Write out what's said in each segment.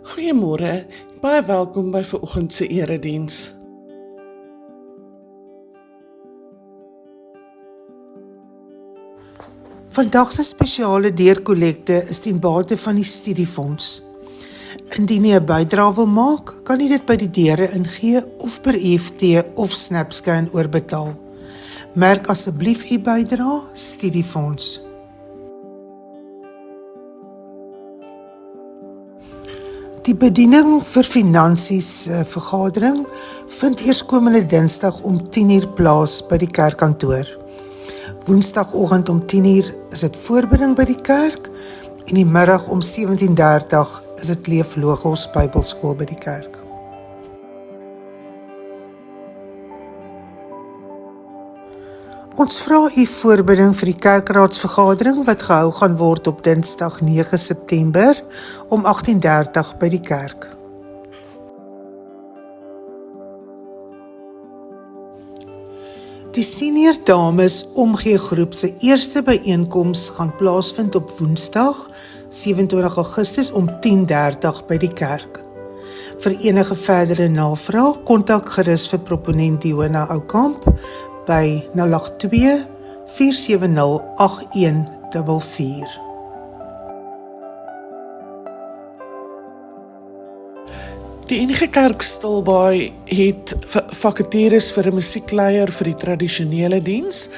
Goeiemôre, baie welkom by vanoggend se erediens. Vandag se spesiale deurkollekte is ten bate van die studiefonds. Indien jy 'n bydrae wil maak, kan jy dit by die deure ingee of per EFT of SnapScan oorbetaal. Merk asseblief u bydrae studiefonds. Die bediening vir finansies vergadering vind eerskomende Dinsdag om 10:00 plaas by die kerkkantoor. Woensdagoggend om 10:00 is dit voorbeding by die kerk en die middag om 17:30 is dit Leef Logos Bybelskool by die kerk. Ons vra u voorbeding vir die kerkraadsvergadering wat gehou gaan word op Dinsdag 9 September om 18:30 by die kerk. Die senior dames omgee groep se eerste byeenkoms gaan plaasvind op Woensdag 27 Augustus om 10:30 by die kerk. Vir enige verdere navraag kontak gerus vir proponent Diona Oukamp by 082 470 8144. Die NG Kerk Stilbaai het vakatures vir 'n musiekleier vir die tradisionele diens,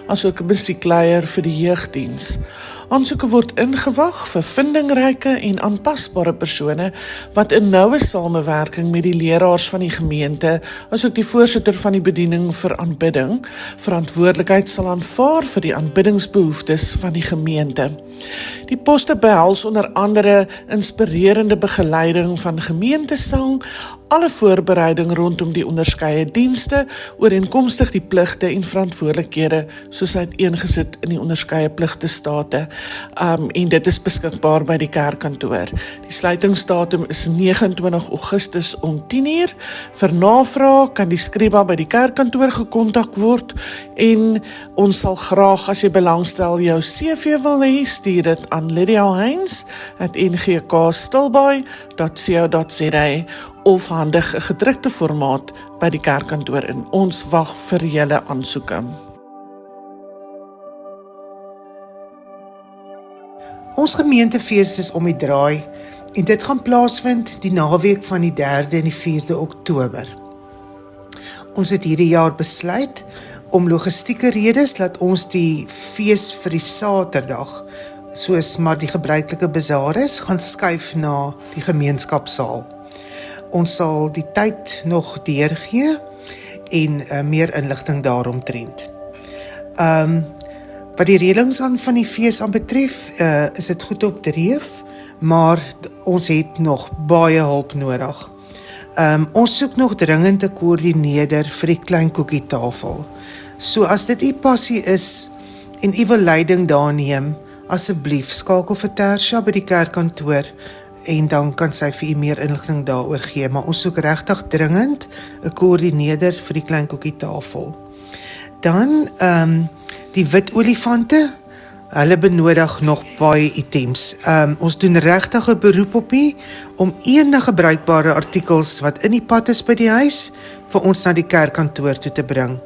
asook 'n musiekleier vir die jeugdiens. Aansoeke word ingewag vir vindingryke en aanpasbare persone wat in noue samewerking met die leraars van die gemeente, asook die voorsitter van die bediening vir aanbidding, verantwoordelikheid sal aanvaar vir die aanbiddingsbehoeftes van die gemeente. Die poste behels onder andere inspirerende begeleiding van gemeentesang, alle voorbereiding rondom die onderskeie dienste, ooreenkomstig die pligte en verantwoordelikhede soos uiteengesit in die onderskeie pligtestate, en dit is beskikbaar by die kerkkantoor. Die sluitingsdatum is 29 Augustus om 10:00. Vir navraag kan die skriba by die kerkkantoor gekontak word en ons sal graag, as jy belangstel, jou CV wil hê, stuur dit aan lydia.heinz@ngkstilbaai.co.za of handig 'n gedrukte formaat by die kerkkantoor in. Ons wag vir julle aansoeke. Ons gemeentefees is om die draai en dit gaan plaasvind die naweek van die 3de en die 4de Oktober. Ons het hierdie jaar besluit om logistieke redes dat ons die fees vir die Saterdag, soos maar die gebruikelike bazaar is, gaan skuif na die gemeenskapsaal. Ons sal die tyd nog deurgee en meer inligting daaromtrent. Wat die reëlings van die fees aan betref, is dit goed op dreef, maar ons het nog baie hulp nodig. Ons soek nog dringend 'n koördineerder vir die klein koekietafel. So as dit u passie is en u wil leiding daar neem, asseblief skakel vir Tersha by die kerkkantoor en dan kan sy vir u meer inligting daaroor gee, maar ons soek regtig dringend 'n koördineerder vir die klein koekietafel. Dan die wit olifante, hulle benodig nog baie items. Ons doen regtig 'n beroep op u om enige bruikbare artikels wat in die pad is by die huis vir ons na die kerkkantoor toe te bring.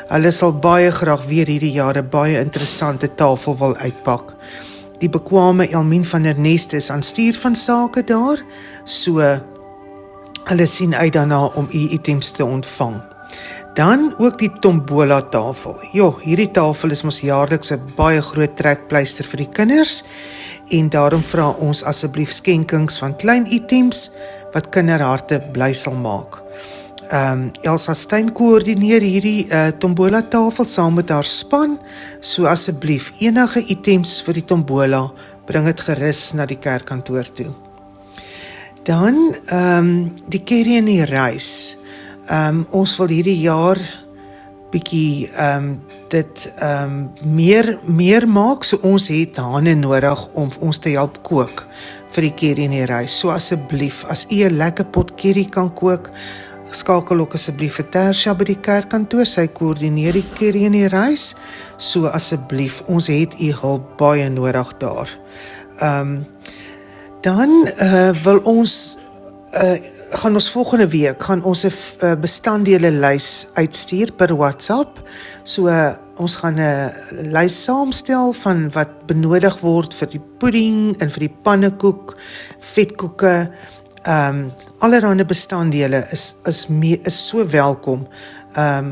Hulle sal baie graag weer hierdie jaar 'n baie interessante tafel wil uitpak. Die bekwame Elmien van der Nest is aan stuur van sake daar, so hulle sien uit daarna om u items te ontvang. Dan ook die tombola tafel. Hierdie tafel is mos jaarliks 'n baie groot trekpleister vir die kinders en daarom vra ons asseblief skenkings van klein items wat kinderharte bly sal maak. Elsa Stein koördineer hierdie tombola tafel saam met haar span, so asseblief enige items vir die tombola, bring dit gerus na die kerkkantoor toe. Dan die curry en die rys. Ons wil hierdie jaar bietjie dit meer maak, so ons het hande nodig om ons te help kook vir die curry en die rys. So asseblief, as u 'n lekker pot curry kan kook, skakel ook asseblief vir Tersha by die kerkkantoor, sy koördineer die curry en die rys, so asseblief, ons het u hulp baie nodig daar. Dan wil ons gaan ons volgende week gaan ons 'n bestanddele lys uitstuur per WhatsApp. So ons gaan 'n lys saamstel van wat benodig word vir die pudding en vir die pannekoek, vetkoeke, allerhande bestanddele is so welkom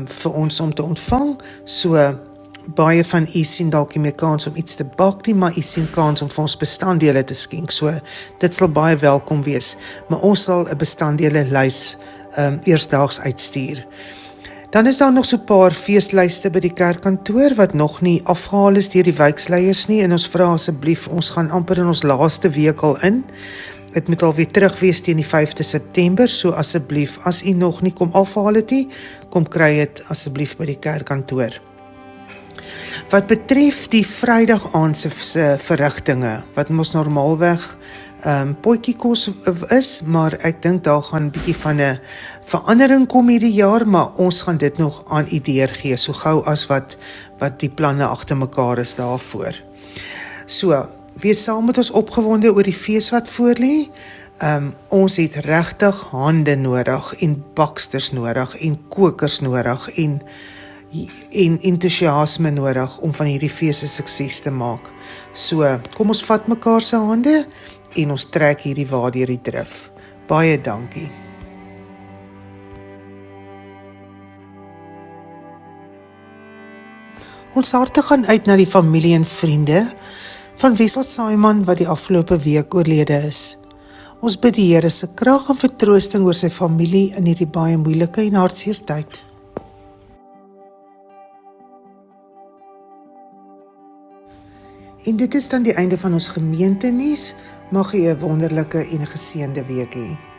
vir ons om te ontvang. So baie van u sien dalk nie meer kans om iets te bak nie, maar u sien kans om vir ons bestanddele te skenk. So dit sal baie welkom wees. Maar ons sal 'n bestanddele lys eersdaags uitstuur. Dan is daar nog so 'n paar feeslyste by die kerkkantoor wat nog nie afgehaal is deur die wijkleiers nie, en ons vra asseblief, ons gaan amper in ons laaste week al in. Dit moet alweer terug wees teen die 5de September, so asseblief, as u nog nie kom afhaal het nie, kom kry dit asseblief by die kerkkantoor. Wat betref die Vrydag aand se verrigtinge, wat mos normaalweg potjiekos is, maar ek dink daar gaan 'n bietjie van 'n verandering kom hierdie jaar, maar ons gaan dit nog aan u deurgee, so gou as wat die planne agter mekaar is daarvoor. So, wees saam met ons opgewonde oor die fees wat voorlê. Ons het regtig hande nodig, en baksters nodig, en kokers nodig, en entoesiasme nodig om van hierdie fees 'n sukses te maak. So, kom ons vat mekaar se hande en ons trek hierdie wa deur die drif. Baie dankie. Ons harte gaan uit na die familie en vriende van Wessel Saiman wat die afgelope week oorlede is. Ons bid die Here se krag en vertroosting oor sy familie in hierdie baie moeilike en hartseer tyd. En dit is dan die einde van ons gemeentenuus. Mag u 'n wonderlike en geseënde week hê.